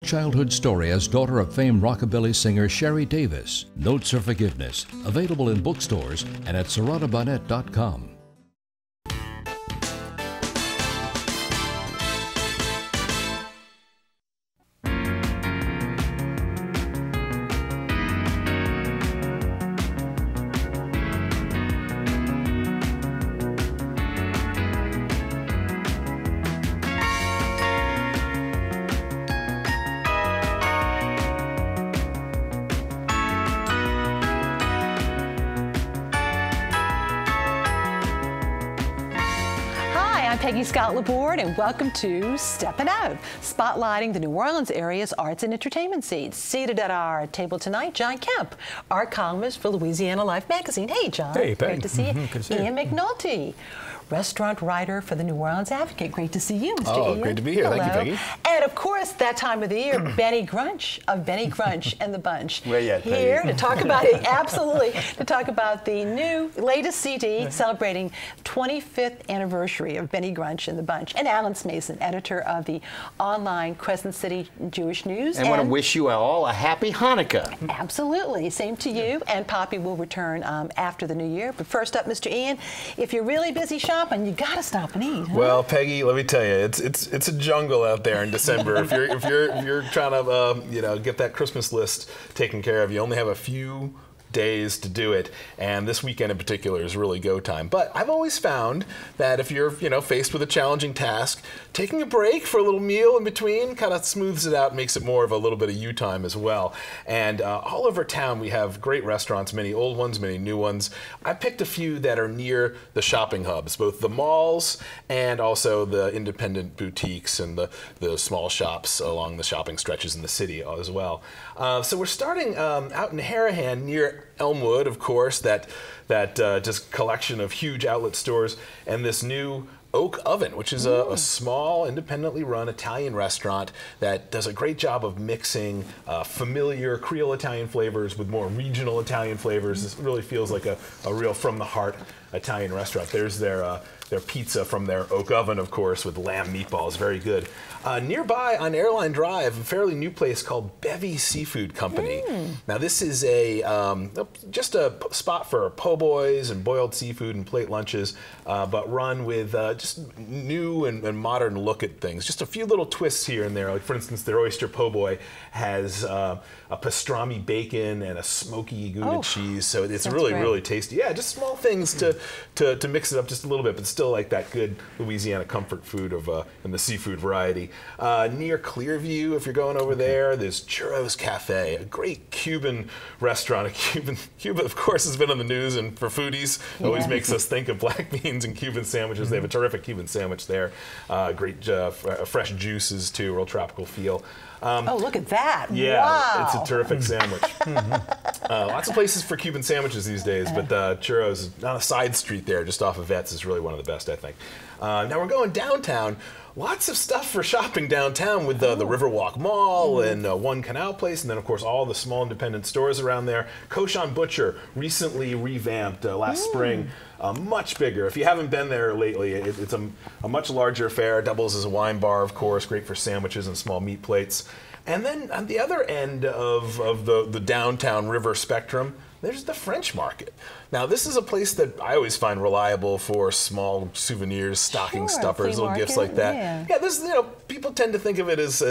childhood story as daughter of famed rockabilly singer Sherry Davis, Notes of Forgiveness, available in bookstores and at serratabonnet.com. I'm Peggy Scott Laborde, and welcome to Steppin Out, spotlighting the New Orleans area's arts and entertainment scenes. Seated at our table tonight, John Kemp, art columnist for Louisiana Life magazine. Hey, John. Hey, Peggy. Great to see you. Good to see you. Ian McNulty, restaurant writer for the New Orleans Advocate. Great to see you, Mr. Ian. Great to be here. Hello. Thank you, Peggy. And of course, that time of the year, Benny Grunch of Benny Grunch and the Bunch. Where you at, Peggy? Here to talk about it, absolutely, to talk about the latest CD celebrating 25th anniversary of Benny Grunch and the Bunch. And Alan Smason, editor of the online Crescent City Jewish News. And want to wish you all a happy Hanukkah. Absolutely. Same to you. And Poppy will return after the new year. But first up, Mr. Ian, if you're really busy shopping, you got to stop and eat. Huh? Well, Peggy, let me tell you, it's a jungle out there in December. if you're trying to get that Christmas list taken care of, you only have a few days to do it, and this weekend in particular is really go time. But I've always found that if you're faced with a challenging task, taking a break for a little meal in between kind of smooths it out, makes it more of a little bit of you time as well. And all over town we have great restaurants, many old ones, many new ones. I picked a few that are near the shopping hubs, both the malls and also the independent boutiques and the small shops along the shopping stretches in the city as well. So we're starting out in Harahan near Elmwood, of course, that just collection of huge outlet stores, and this new Oak Oven, which is a small, independently run Italian restaurant that does a great job of mixing familiar Creole Italian flavors with more regional Italian flavors. This really feels like a real from-the-heart Italian restaurant. There's their pizza from their Oak Oven, of course, with lamb meatballs, very good. Nearby on Airline Drive, a fairly new place called Bevy Seafood Company. Now this is just a spot for po' boys and boiled seafood and plate lunches, but run with just new and modern look at things. Just a few little twists here and there. Like for instance, their oyster po' boy has a pastrami bacon and a smoky Gouda cheese, so it's really tasty. Yeah, just small things to mix it up just a little bit, but still like that good Louisiana comfort food in the seafood variety. Near Clearview, if you're going over there, there's Churros Cafe, a great Cuban restaurant. Cuba, of course, has been on the news, and for foodies, always makes us think of black beans and Cuban sandwiches. They have a terrific Cuban sandwich there. Great fresh juices too, real tropical feel. Oh, look at that. Yeah, wow. It's a terrific sandwich. Lots of places for Cuban sandwiches these days, but Churros on a side street there just off of Vets is really one of the best, I think. Now we're going downtown. Lots of stuff for shopping downtown with the Riverwalk Mall and One Canal Place, and then of course all the small independent stores around there. Koshan Butcher recently revamped last spring. Much bigger. If you haven't been there lately, it's a much larger affair. Doubles as a wine bar, of course, great for sandwiches and small meat plates. And then on the other end of the downtown river spectrum, there's the French Market. Now, this is a place that I always find reliable for small souvenirs, stocking stuffers, little gifts like that. Yeah, this, people tend to think of it as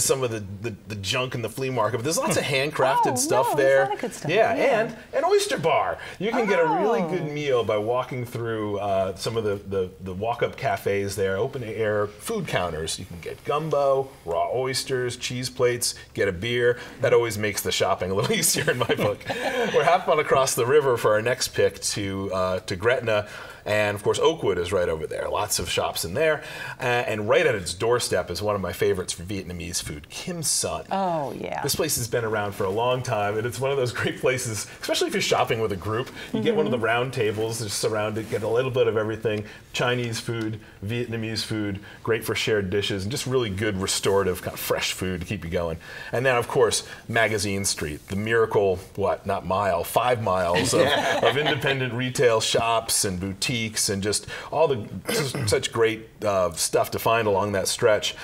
some of the junk in the flea market, but there's lots of handcrafted stuff there. There's a lot of good stuff. Yeah, and an oyster bar. You can get a really good meal by walking through some of the walk-up cafes there, open-air food counters. You can get gumbo, raw oysters, cheese plates, get a beer. That always makes the shopping a little easier in my book. We're half on across the river for our next pick to Gretna, and of course Oakwood is right over there. Lots of shops in there, and right at its doorstep is one of my favorites for Vietnamese food, Kim Sun. Oh yeah. This place has been around for a long time, and it's one of those great places, especially if you're shopping with a group. You get one of the round tables, just surround it, get a little bit of everything. Chinese food, Vietnamese food, great for shared dishes, and just really good restorative kind of fresh food to keep you going. And then of course Magazine Street, the miracle, 5 miles of independent retail shops and boutiques boutiques and just all the such great stuff to find along that stretch,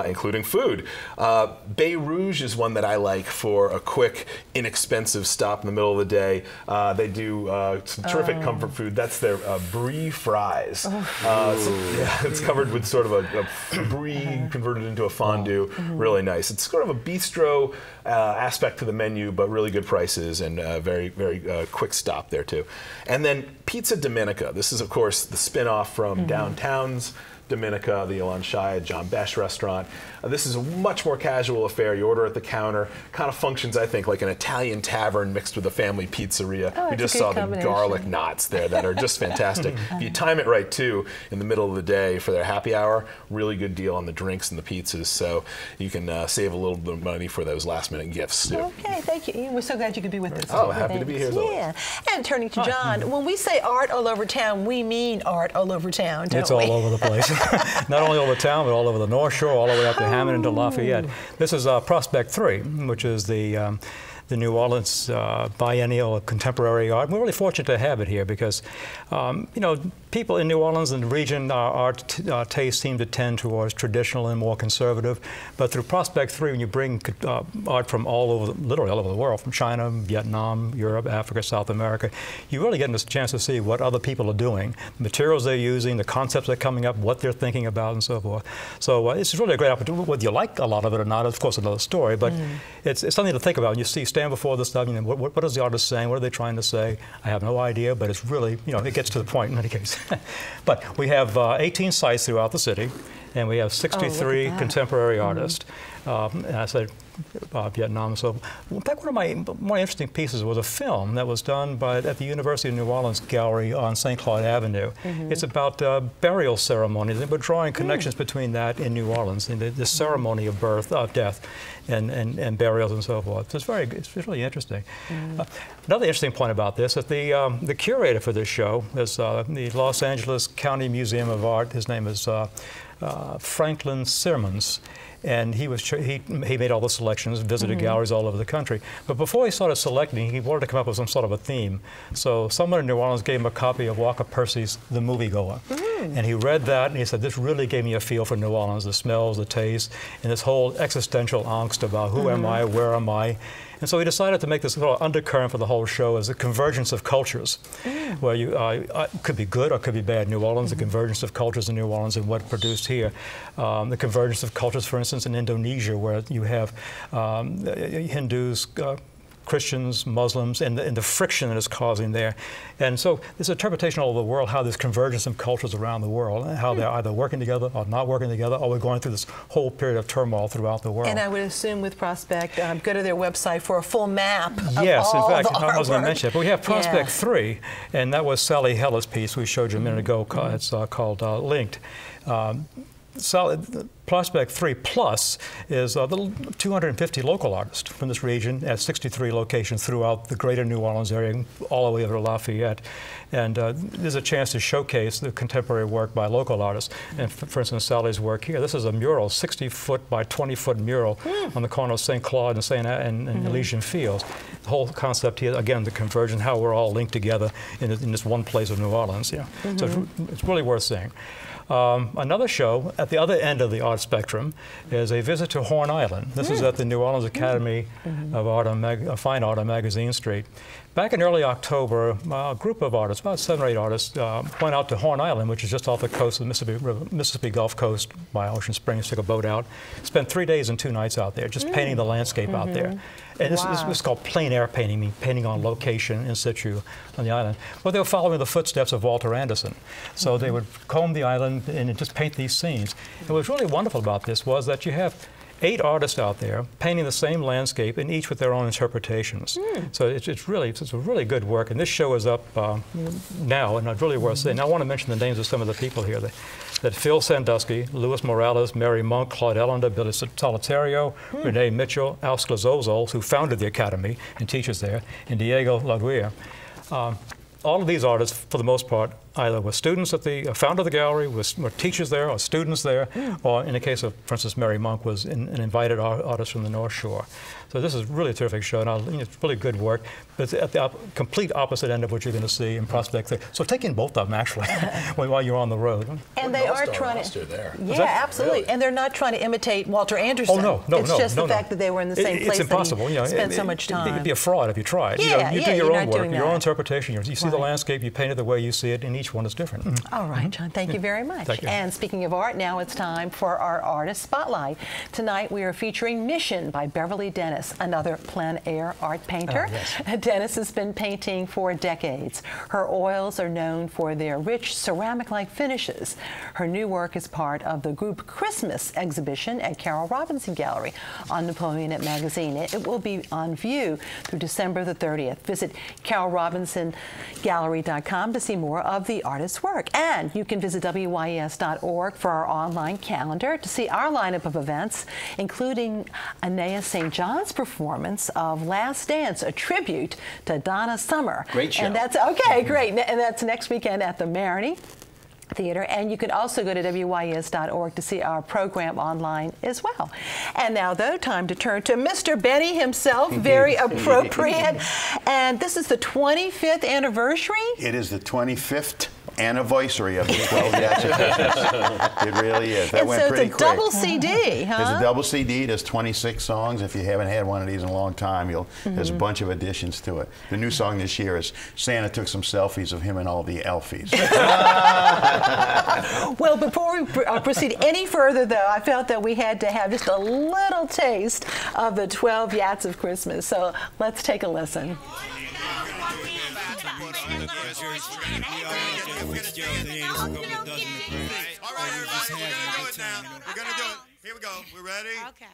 including food. Bay Rouge is one that I like for a quick, inexpensive stop in the middle of the day. They do some terrific comfort food. That's their brie fries. It's covered with sort of a brie converted into a fondue. Really nice. It's sort of a bistro aspect to the menu, but really good prices and very, very quick stop there too. And then Pizza Dominica. This is, of course, the spin-off from Downtown's Dominica, the Ilan Shaya, John Besh restaurant. This is a much more casual affair. You order at the counter. Kind of functions, I think, like an Italian tavern mixed with a family pizzeria. We just saw the garlic knots there that are just fantastic. If you time it right, too, in the middle of the day for their happy hour, really good deal on the drinks and the pizzas. So you can save a little bit of money for those last-minute gifts, too. Okay, thank you. We're so glad you could be with us. Oh, happy to be here, though. Yeah. And turning to John, when we say art all over town, we mean art all over town, don't we? It's all over the place. Not only all over town, but all over the North Shore, all the way up to Hammond and to Lafayette. This is Prospect 3, which is the New Orleans biennial of contemporary art. We're really fortunate to have it here because, you know, people in New Orleans and the region, our tastes seem to tend towards traditional and more conservative. But through Prospect 3, when you bring art from all over, literally all over the world, from China, Vietnam, Europe, Africa, South America, you really get a chance to see what other people are doing, the materials they're using, the concepts they're coming up, what they're thinking about, and so forth. So it's really a great opportunity. Whether you like a lot of it or not, of course, another story. But it's something to think about. You see, stand before the stuff. You know, what is the artist saying? What are they trying to say? I have no idea, but it's really, you know, it gets to the point in any case. But we have 18 sites throughout the city, and we have 63 contemporary artists. And I said Vietnam. So, in fact, one of my more interesting pieces was a film that was done at the University of New Orleans Gallery on St. Claude Avenue. It's about burial ceremonies, and we're drawing connections between that and New Orleans, and the ceremony of birth, of death, and burials and so forth. So it's really interesting. Another interesting point about this is the curator for this show is the Los Angeles County Museum of Art. His name is Franklin Simmons. And he made all the selections, visited galleries all over the country. But before he started selecting, he wanted to come up with some sort of a theme. So someone in New Orleans gave him a copy of Walker Percy's The Moviegoer. And he read that, and he said, this really gave me a feel for New Orleans, the smells, the taste, and this whole existential angst about who am I, where am I? And so we decided to make this little undercurrent for the whole show as a convergence of cultures, where you could be good or could be bad. New Orleans, the convergence of cultures in New Orleans and what produced here. The convergence of cultures, for instance, in Indonesia, where you have Hindus, Christians, Muslims, and the friction that it's causing there. And so this interpretation all over the world, how there's convergence of cultures around the world, and how they're either working together or not working together, or we're going through this whole period of turmoil throughout the world. And I would assume with Prospect, go to their website for a full map of yes, all in fact, the I was going artwork. to mention it. But we have Prospect 3, and that was Sally Heller's piece we showed you a minute ago. It's called Linked. Prospect 3 Plus is the 250 local artists from this region at 63 locations throughout the greater New Orleans area, all the way over to Lafayette. And there's a chance to showcase the contemporary work by local artists. And for instance, Sally's work here, this is a mural, 60-foot by 20-foot mural on the corner of St. Claude and Elysian Fields. The whole concept here, again, the convergence, how we're all linked together in this one place of New Orleans. Yeah. So it's really worth seeing. Another show at the other end of the art spectrum is a visit to Horn Island. This is at the New Orleans Academy of Art Fine Art on Magazine Street. Back in early October, a group of artists, about 7 or 8 artists, went out to Horn Island, which is just off the coast of the Mississippi Gulf Coast by Ocean Springs, took a boat out, spent 3 days and 2 nights out there, just painting the landscape out there. And this is called plein air painting, meaning painting on location in situ on the island. Well, they were following the footsteps of Walter Anderson. So they would comb the island and just paint these scenes. And what was really wonderful about this was that you have 8 artists out there painting the same landscape, and each with their own interpretations. So it's a really good work, and this show is up now, and it's really worth seeing. Now I want to mention the names of some of the people here. That Phil Sandusky, Louis Morales, Mary Monk, Claude Ellender, Billy Solitario, Renee Mitchell, Al Sklazozol, who founded the Academy and teaches there, and Diego Laguia. All of these artists, for the most part, either with students at the founder of the gallery, with teachers there, or students there, or in the case of, for instance, Mary Monk was an invited artist from the North Shore. So this is really a terrific show, and it's really good work. But it's at the complete opposite end of what you're going to see in Prospect 3. So take in both of them, actually, while you're on the road. And they are trying to... there. Yeah, absolutely. Really? And they're not trying to imitate Walter Anderson. Oh, no, it's just the fact that they were in the same place. It's impossible. And spent so much time. It'd be a fraud if you tried. Yeah, you do your own work, your own interpretation. You see the landscape, you paint it the way you see it, and each one is different. All right, John, thank you very much. Thank you. And speaking of art, now it's time for our Artist Spotlight. Tonight we are featuring Mission by Beverly Dennis, another plein air art painter. Oh, yes. Dennis has been painting for decades. Her oils are known for their rich ceramic-like finishes. Her new work is part of the group Christmas exhibition at Carol Robinson Gallery on Napoleonette Magazine. It will be on view through December the 30th. Visit carolrobinsongallery.com to see more of the artist's work. And you can visit WYES.org for our online calendar to see our lineup of events, including Anea St. John's performance of Last Dance, a tribute to Donna Summer. Great show. And that's, okay, great. And that's next weekend at the Maroney Theater, and you can also go to WYES.org to see our program online as well. And now, though, time to turn to Mr. Benny himself, very appropriate. And this is the 25th anniversary? It is the 25th anniversary of the 12 Yats of Christmas. It really is. That went pretty quick. So it's a double CD, huh? It's a double CD. There's 26 songs. If you haven't had one of these in a long time, there's a bunch of additions to it. The new song this year is Santa Took Some Selfies of Him and All the Elfies. Well, before we proceed any further, though, I felt that we had to have just a little taste of the 12 Yats of Christmas. So let's take a listen. We're gonna do it. Here we go. We're ready? Okay.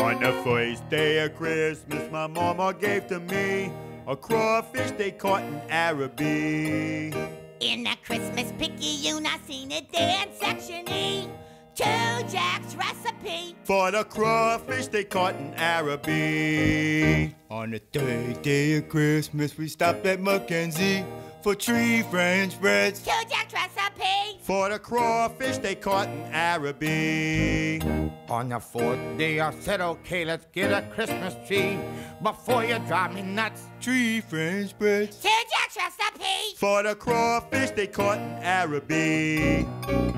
On the first day of Christmas, my mama gave to me a crawfish they caught in Araby. In the Christmas picayune, I seen it there in Section E. 2 Jack's recipe. For the crawfish they caught in Araby. On the third day of Christmas, we stopped at Mackenzie for 3 French breads. 2 Jack's recipe. For the crawfish they caught in Araby. On the 4th day, I said, okay, let's get a Christmas tree. Before you drive me nuts, 3 French breads. 2 Jack's recipe. For the crawfish they caught in Araby.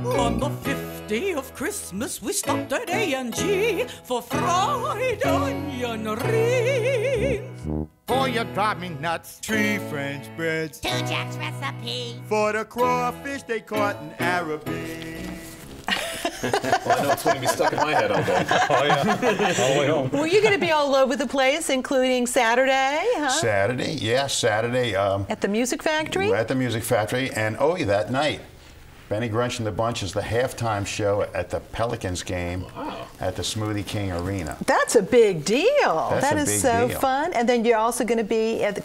On the 5th day of Christmas, we stopped at A&G for fried onion rings. Before you drive me nuts, 3 French breads. 2 Jack's recipe. For the crawfish they caught in Araby. Well, I know it's going to be stuck in my head all day. Oh, yeah. All the way home. Were you going to be all over the place, including Saturday? Huh? Saturday, yes, Saturday. At the Music Factory? We're at the Music Factory, and that night, Benny Grunch and the Bunch is the halftime show at the Pelicans game at the Smoothie King Arena. That's a big deal. That's that a is big so deal. fun. And then you're also going to be at the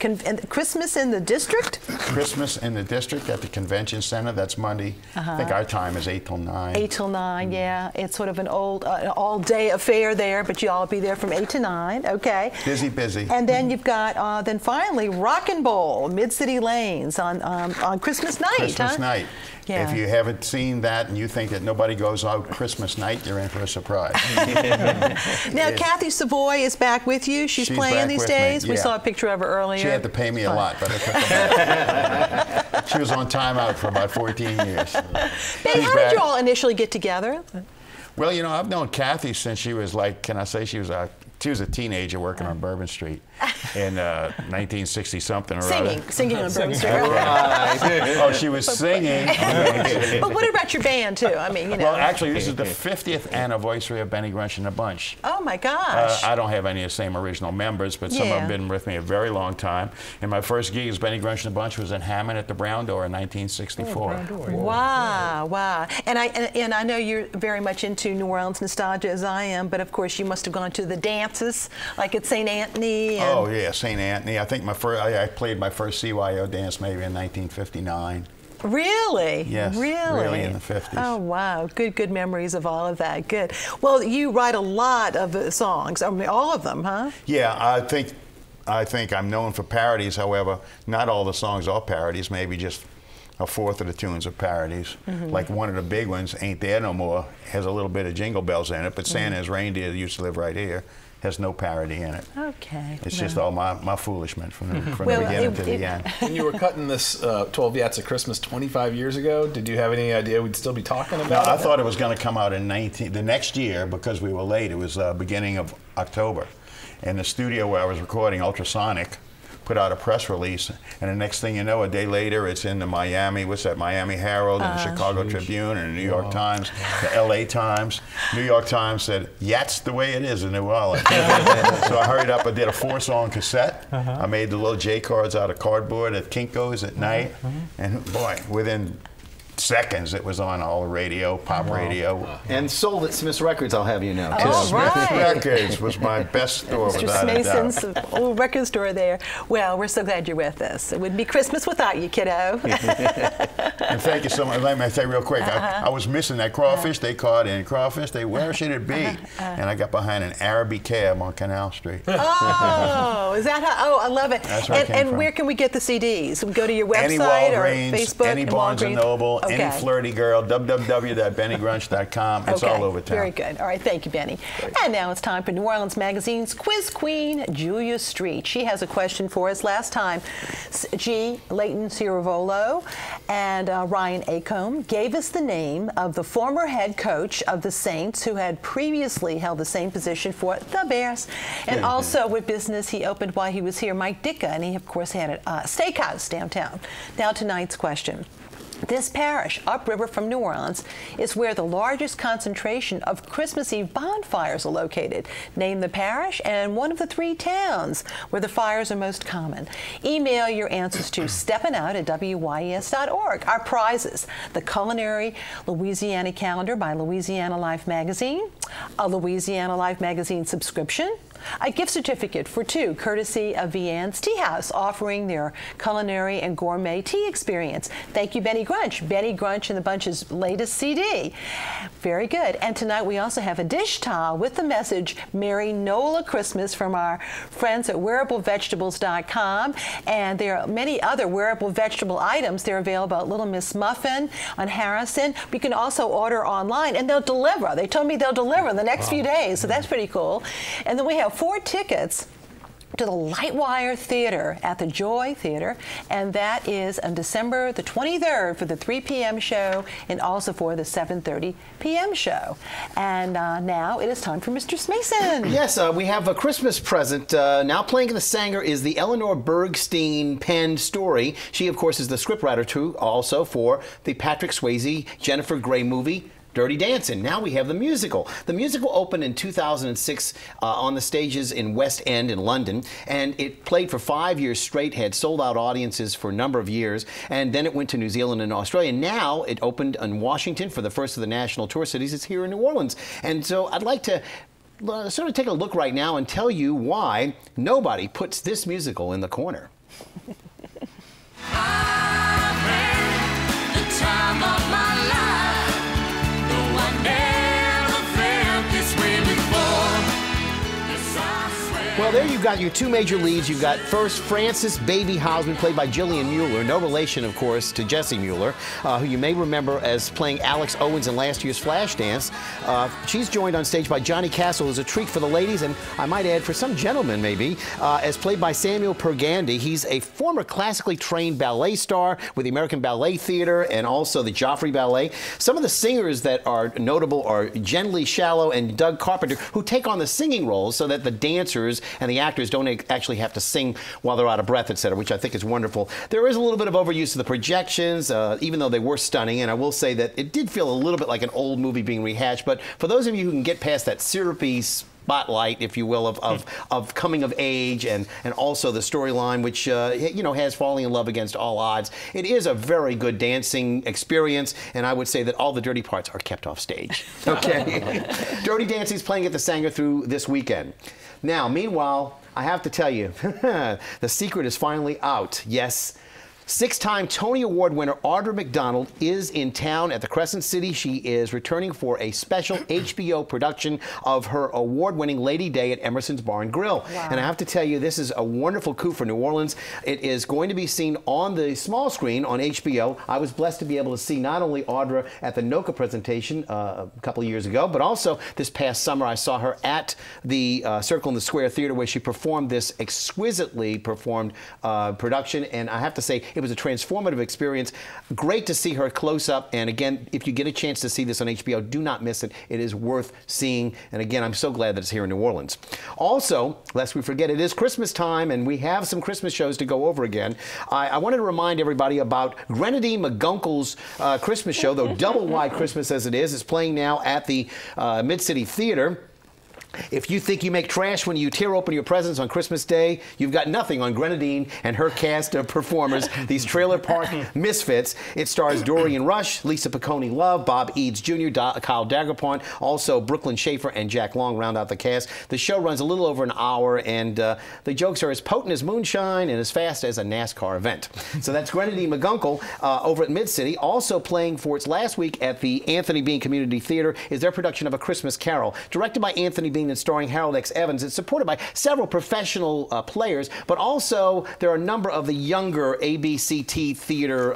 Christmas in the District? Christmas in the District at the Convention Center. That's Monday. I think our time is 8 till 9. 8 till 9, yeah. It's sort of an all-day affair there, but you all be there from 8 to 9. Okay. Busy, busy. And then you've got, then finally, Rock and Bowl, Mid-City Lanes on Christmas night. Christmas night. Yeah. If you haven't seen that and you think that nobody goes out Christmas night, you're in for a surprise. Now, Kathy Savoy is back with you. She's playing back these with days. me, We yeah. saw a picture of her earlier. She had to pay me a lot, but I took her back. She was on timeout for about 14 years. Benny, how did you all initially get together? Well, you know, I've known Kathy since she was like, can I say she was a teenager working on Bourbon Street in 1960-something or other. Singing on Bourbon Street. Oh, she was singing. But what about your band, too? I mean, you know. Well, actually, this is the 50th anniversary of Benny Grunch and the Bunch. Oh, my gosh. I don't have any of the same original members, but some of them have been with me a very long time. And my first gig as Benny Grunch and the Bunch was in Hammond at the Brown Door in 1964. Wow, wow. And I know you're very much into New Orleans nostalgia as I am, but of course you must have gone to the dances, like at St. Anthony. And oh, yeah, St. Anthony. I think I played my first CYO dance maybe in 1959. Really? Yes, really in the 50s. Oh, wow. Good memories of all of that. Good. Well, you write a lot of songs, I mean, all of them, huh? Yeah, I think I'm known for parodies. However, not all the songs are parodies. Maybe just a fourth of the tunes are parodies. Like one of the big ones, Ain't There No More, has a little bit of Jingle Bells in it, but Santa's Reindeer That Used to Live Right Here has no parody in it. Okay. It's just all my foolishness from the beginning to the end. When you were cutting this 12 Yats of Christmas 25 years ago, did you have any idea we'd still be talking about it? No, I thought it was going to come out in the next year because we were late. It was beginning of October. And the studio where I was recording, Ultrasonic, put out a press release, and the next thing you know, a day later, it's in the Miami Herald, and the Chicago Tribune, and the New York Times, the LA Times. New York Times said, "That's the way it is in New Orleans." So I hurried up, I did a 4-song cassette. I made the little J cards out of cardboard at Kinko's at night, and boy, within seconds it was on all the radio, pop radio. And sold at Smith's Records, I'll have you know. Smith's Records was my best store, Mr. without a doubt. Smason's old record store there. Well, we're so glad you're with us. It wouldn't be Christmas without you, kiddo. And thank you so much. Let me say real quick, I was missing that crawfish. They caught in crawfish. Where should it be? And I got behind an Arabic cab on Canal Street. Oh, is that how? Oh, I love it. That's where it came from. Where can we get the CDs? We go to your website Any Walgreens, or Facebook? any Barnes & Noble, Okay. any flirty girl, www.bennygrunch.com. It's all over town. Very good. All right, thank you, Benny. Great. And now it's time for New Orleans Magazine's quiz queen, Julia Street. She has a question for us. Last time, Leighton Ciravolo and Ryan Acombe gave us the name of the former head coach of the Saints who had previously held the same position for the Bears. And also with business he opened while he was here, Mike Ditka, and he, of course, had a steakhouse downtown. Now tonight's question. This parish, upriver from New Orleans, is where the largest concentration of Christmas Eve bonfires are located. Name the parish and one of the 3 towns where the fires are most common. Email your answers to steppinout@wyes.org. Our prizes: the culinary Louisiana calendar by Louisiana Life magazine, a Louisiana Life magazine subscription, a gift certificate for 2, courtesy of Vianne's Tea House, offering their culinary and gourmet tea experience. Thank you, Benny Grunch. Benny Grunch and the Bunch's latest CD. Very good. And tonight we also have a dish towel with the message, Merry Nola Christmas, from our friends at wearablevegetables.com. And there are many other wearable vegetable items. They're available at Little Miss Muffin on Harrison. We can also order online, and they'll deliver. They told me they'll deliver in the next few days, so that's pretty cool. And then we have 4 tickets to the Lightwire Theater at the Joy Theater, and that is on December the 23rd for the 3 p.m. show and also for the 7:30 p.m. show. And now it is time for Mr. Smason. Yes, we have a Christmas present. Now playing the singer is the Eleanor Bergstein penned story. She, of course, is the scriptwriter, too, also for the Patrick Swayze, Jennifer Grey movie, Dirty Dancing. Now we have the musical. The musical opened in 2006 on the stages in West End in London, and it played for 5 years straight, had sold-out audiences for a number of years, and then it went to New Zealand and Australia. Now it opened in Washington for the first of the national tour cities. It's here in New Orleans. And so I'd like to sort of take a look right now and tell you why nobody puts this musical in the corner. I've had the time of my life. Well, there you've got your 2 major leads. You've got first Frances Baby Hausman, played by Jillian Mueller, no relation, of course, to Jessie Mueller, who you may remember as playing Alex Owens in last year's Flashdance. She's joined on stage by Johnny Castle as a treat for the ladies, and I might add for some gentlemen maybe, as played by Samuel Pergandy. He's a former classically trained ballet star with the American Ballet Theater and also the Joffrey Ballet. Some of the singers that are notable are Jen Lee Shallow and Doug Carpenter, who take on the singing roles so that the dancers and the actors don't actually have to sing while they're out of breath, etc., which I think is wonderful. There is a little bit of overuse of the projections, even though they were stunning, and I will say that it did feel a little bit like an old movie being rehashed, but for those of you who can get past that syrupy spotlight, if you will, of coming of age and also the storyline, which you know, has falling in love against all odds, it is a very good dancing experience, and I would say that all the dirty parts are kept off stage. Okay. Dirty Dancing is playing at the Sanger through this weekend. Now, meanwhile, I have to tell you, the secret is finally out. Yes, 6-time Tony Award winner Audra McDonald is in town at the Crescent City. She is returning for a special HBO production of her award-winning Lady Day at Emerson's Bar and Grill. Wow. And I have to tell you, this is a wonderful coup for New Orleans. It is going to be seen on the small screen on HBO. I was blessed to be able to see not only Audra at the NOCA presentation a couple of years ago, but also this past summer I saw her at the Circle in the Square Theater, where she performed this exquisitely performed production. And I have to say, it was a transformative experience. Great to see her close up. And again, if you get a chance to see this on HBO, do not miss it. It is worth seeing. And again, I'm so glad that it's here in New Orleans. Also, lest we forget, it is Christmas time, and we have some Christmas shows to go over again. I wanted to remind everybody about Grenadine McGunkle's Christmas show, though double wide Christmas as it is. It's playing now at the Mid-City Theater. If you think you make trash when you tear open your presents on Christmas Day, you've got nothing on Grenadine and her cast of performers, these trailer park misfits. It stars Dorian Rush, Lisa Piccone Love, Bob Eads Jr., Kyle Dagerpont, also Brooklyn Schaefer and Jack Long round out the cast. The show runs a little over an hour, and the jokes are as potent as moonshine and as fast as a NASCAR event. So that's Grenadine McGunkle over at Mid-City. Also playing for its last week at the Anthony Bean Community Theater is their production of A Christmas Carol, directed by Anthony Bean and starring Harold X. Evans. It's supported by several professional players, but also there are a number of the younger ABCT theater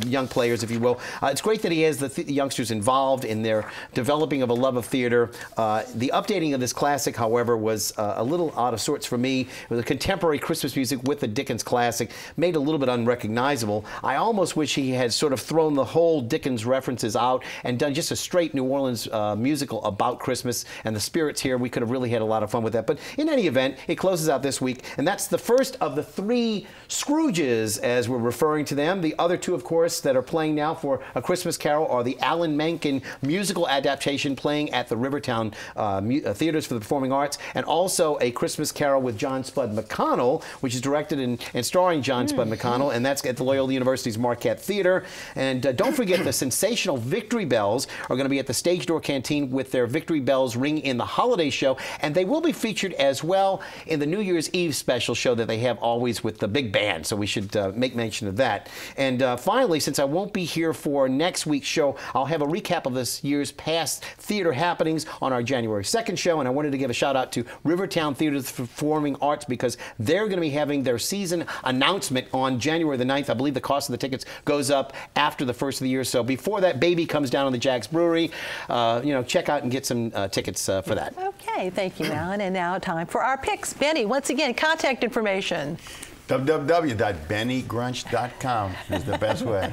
young players, if you will. It's great that he has the youngsters involved in their developing of a love of theater. The updating of this classic, however, was a little out of sorts for me. It was a contemporary Christmas music with the Dickens classic, made a little bit unrecognizable. I almost wish he had sort of thrown the whole Dickens references out and done just a straight New Orleans musical about Christmas and the spirits here. We could have really had a lot of fun with that. But in any event, it closes out this week, and that's the first of the 3 Scrooges, as we're referring to them. The other 2, of course, that are playing now for A Christmas Carol are the Alan Menken musical adaptation playing at the Rivertown Theaters for the Performing Arts, and also A Christmas Carol with John Spud McConnell, which is directed and starring John Spud McConnell, and that's at the Loyola University's Marquette Theater. And don't forget, the sensational Victory Bells are going to be at the Stage Door Canteen with their Victory Bells Ring in the Holiday Show, and they will be featured as well in the New Year's Eve special show that they have always with the big band, so we should make mention of that. And finally, since I won't be here for next week's show, I'll have a recap of this year's past theater happenings on our January 2nd show, and I wanted to give a shout out to Rivertown Theater's Performing Arts, because they're going to be having their season announcement on January the 9th. I believe the cost of the tickets goes up after the first of the year, so before that baby comes down on the Jack's Brewery, check out and get some tickets for that. Okay, thank you, Alan. And now time for our picks. Benny, once again, contact information. www.bennygrunch.com is the best way.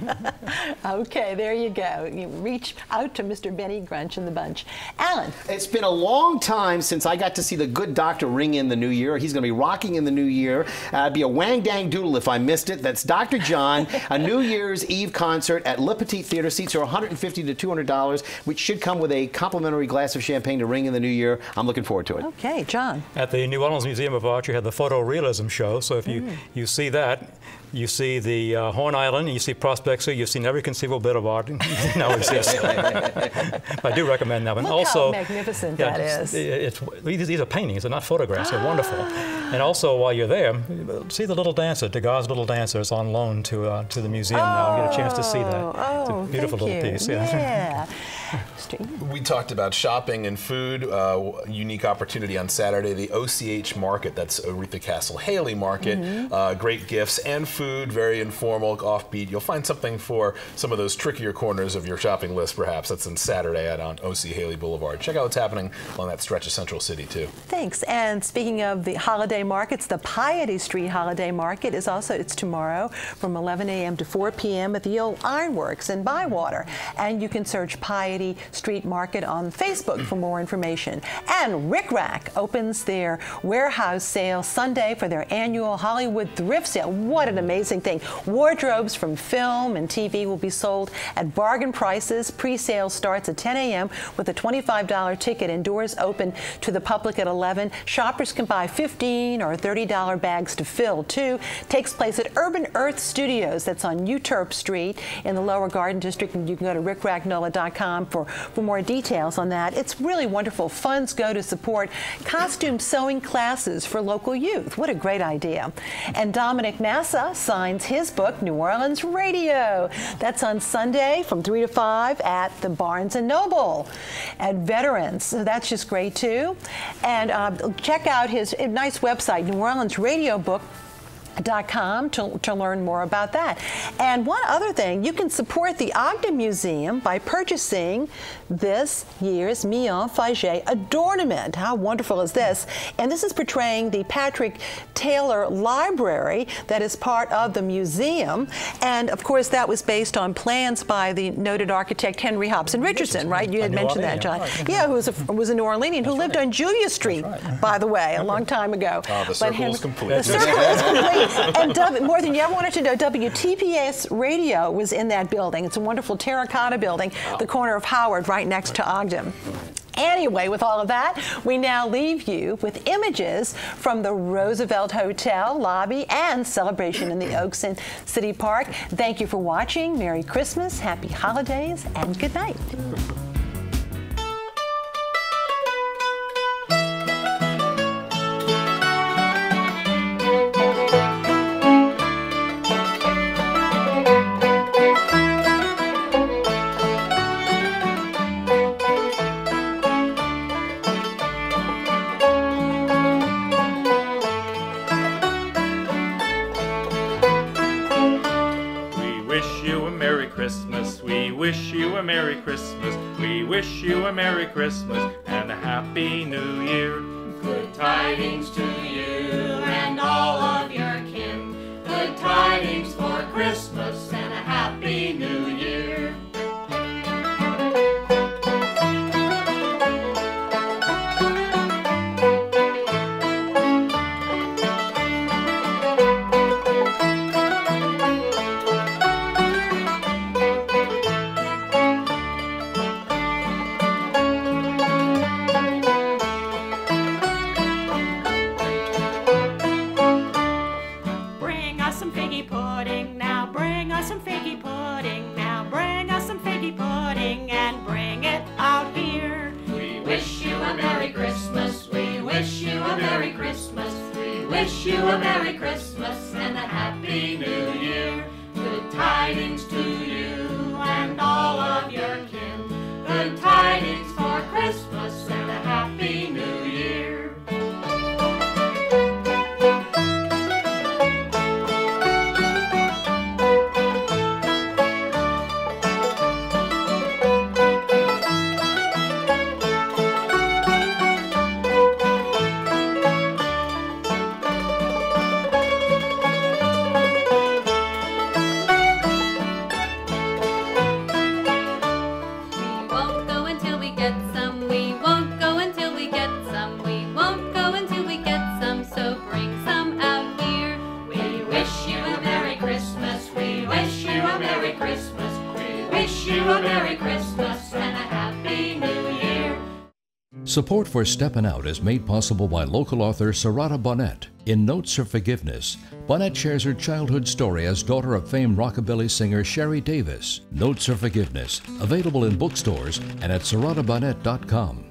Okay, there you go. You reach out to Mr. Benny Grunch and the bunch. Alan. It's been a long time since I got to see the good doctor ring in the new year. He's going to be rocking in the new year. It'd be a wang dang doodle if I missed it. That's Dr. John, a New Year's Eve concert at Le Petit Theater. Seats are $150 to $200, which should come with a complimentary glass of champagne to ring in the new year. I'm looking forward to it. Okay, John. At the New Orleans Museum of Art, you had the photorealism show, so if you see that, you see the Horn Island, you see Prospect Sea, you've seen every conceivable bit of art now exists. I do recommend that one. Look also, how magnificent that is. These are paintings, they're not photographs, they're wonderful. And also, while you're there, see the Little Dancer, Degas' Little Dancer is on loan to the museum now. You get a chance to see that. It's a beautiful little piece. Yeah. We talked about shopping and food, unique opportunity on Saturday, the OCH Market, that's Aretha Castle Haley Market, great gifts and food, very informal, offbeat. You'll find something for some of those trickier corners of your shopping list, perhaps. That's on Saturday on OC Haley Boulevard. Check out what's happening on that stretch of Central City, too. Thanks. And speaking of the holiday markets, the Piety Street Holiday Market is also, it's tomorrow from 11 a.m. to 4 p.m. at the old Ironworks in Bywater. And you can search Piety Street Market on Facebook for more information. And Rick Rack opens their warehouse sale Sunday for their annual Hollywood thrift sale. What an amazing thing. Wardrobes from film and TV will be sold at bargain prices. Pre-sale starts at 10 a.m. with a $25 ticket and doors open to the public at 11. Shoppers can buy $15 or $30 bags to fill, too. Takes place at Urban Earth Studios. That's on Euterpe Street in the Lower Garden District. And you can go to rickracknola.com for more details on that. It's really wonderful. Funds go to support costume sewing classes for local youth. What a great idea. And Dominic Massa signs his book, New Orleans Radio. That's on Sunday from 3 to 5 at the Barnes & Noble at Veterans. So that's just great, too. And check out his nice website, neworleansradiobook.com to learn more about that. And one other thing, you can support the Ogden Museum by purchasing this year's Millon Faget adornment. How wonderful is this? And this is portraying the Patrick Taylor Library that is part of the museum. And of course, that was based on plans by the noted architect Henry Hobson Richardson, right? You had mentioned that, John. Right. Yeah, who was a New Orleanian who lived on Julia Street, by the way, a long time ago. Oh, the circle is complete. The circle is complete. And more than you ever wanted to know, WTPS Radio was in that building. It's a wonderful terracotta building, the corner of Howard, right next to Ogden. Anyway, with all of that, we now leave you with images from the Roosevelt Hotel lobby and celebration in the Oaks in City Park. Thank you for watching. Merry Christmas, Happy Holidays, and good night. We wish you a Merry Christmas. We wish you a Merry Christmas and a Happy New Year. Good tidings to you and all of your kin. Good tidings for Christmas and a Happy New Year. Wish you a Merry Christmas and a Happy New Year. Good tidings to you and all of your kin. Good tidings for Christmas and a Happy New Year. Support for Steppin Out is made possible by local author Sarada Bonnet. In Notes of Forgiveness, Bonnet shares her childhood story as daughter of famed rockabilly singer Sherry Davis. Notes of Forgiveness, available in bookstores and at SaradaBonnet.com.